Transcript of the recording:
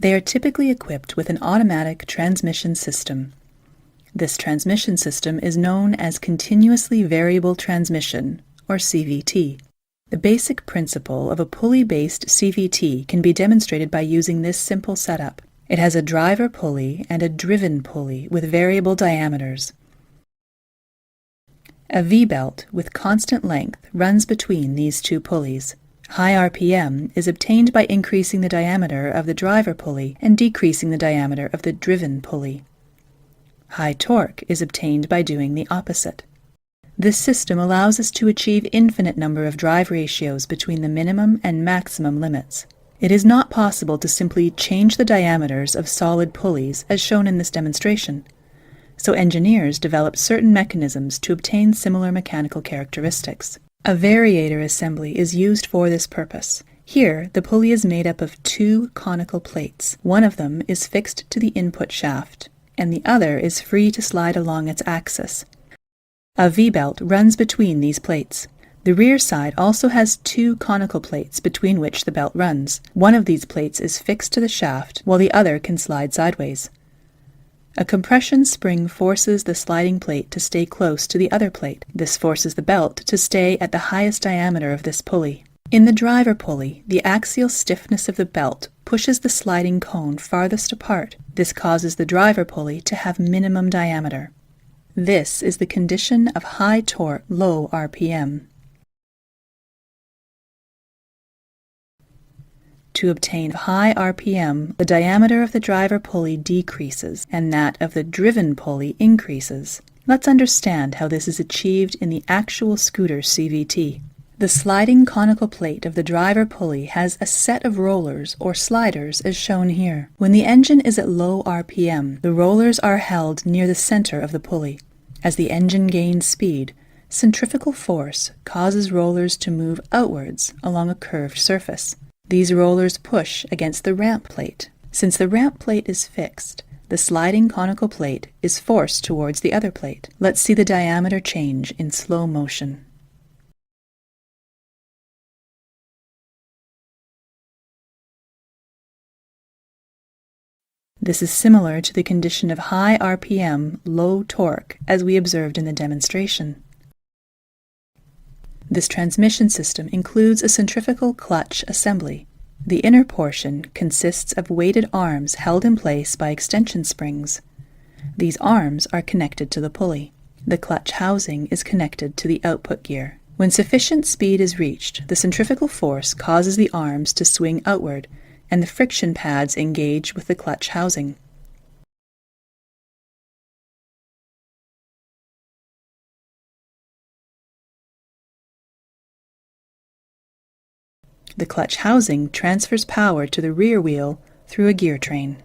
They are typically equipped with an automatic transmission system. This transmission system is known as Continuously Variable Transmission, or CVT. The basic principle of a pulley-based CVT can be demonstrated by using this simple setup. It has a driver pulley and a driven pulley with variable diameters. A V-belt with constant length runs between these two pulleys. High RPM is obtained by increasing the diameter of the driver pulley and decreasing the diameter of the driven pulley. High torque is obtained by doing the opposite. This system allows us to achieve infinite number of drive ratios between the minimum and maximum limits. It is not possible to simply change the diameters of solid pulleys as shown in this demonstration, so engineers developed certain mechanisms to obtain similar mechanical characteristics. A variator assembly is used for this purpose. Here, the pulley is made up of two conical plates. One of them is fixed to the input shaft, and the other is free to slide along its axis. A V-belt runs between these plates. The rear side also has two conical plates between which the belt runs. One of these plates is fixed to the shaft, while the other can slide sideways. A compression spring forces the sliding plate to stay close to the other plate. This forces the belt to stay at the highest diameter of this pulley. In the driver pulley, the axial stiffness of the belt pushes the sliding cone farthest apart. This causes the driver pulley to have minimum diameter. This is the condition of high torque, low RPM. To obtain high RPM, the diameter of the driver pulley decreases and that of the driven pulley increases. Let's understand how this is achieved in the actual scooter CVT. The sliding conical plate of the driver pulley has a set of rollers or sliders as shown here. When the engine is at low RPM, the rollers are held near the center of the pulley. As the engine gains speed, centrifugal force causes rollers to move outwards along a curved surface. These rollers push against the ramp plate. Since the ramp plate is fixed, the sliding conical plate is forced towards the other plate. Let's see the diameter change in slow motion. This is similar to the condition of high RPM, low torque, as we observed in the demonstration. This transmission system includes a centrifugal clutch assembly. The inner portion consists of weighted arms held in place by extension springs. These arms are connected to the pulley. The clutch housing is connected to the output gear. When sufficient speed is reached, the centrifugal force causes the arms to swing outward, and the friction pads engage with the clutch housing. The clutch housing transfers power to the rear wheel through a gear train.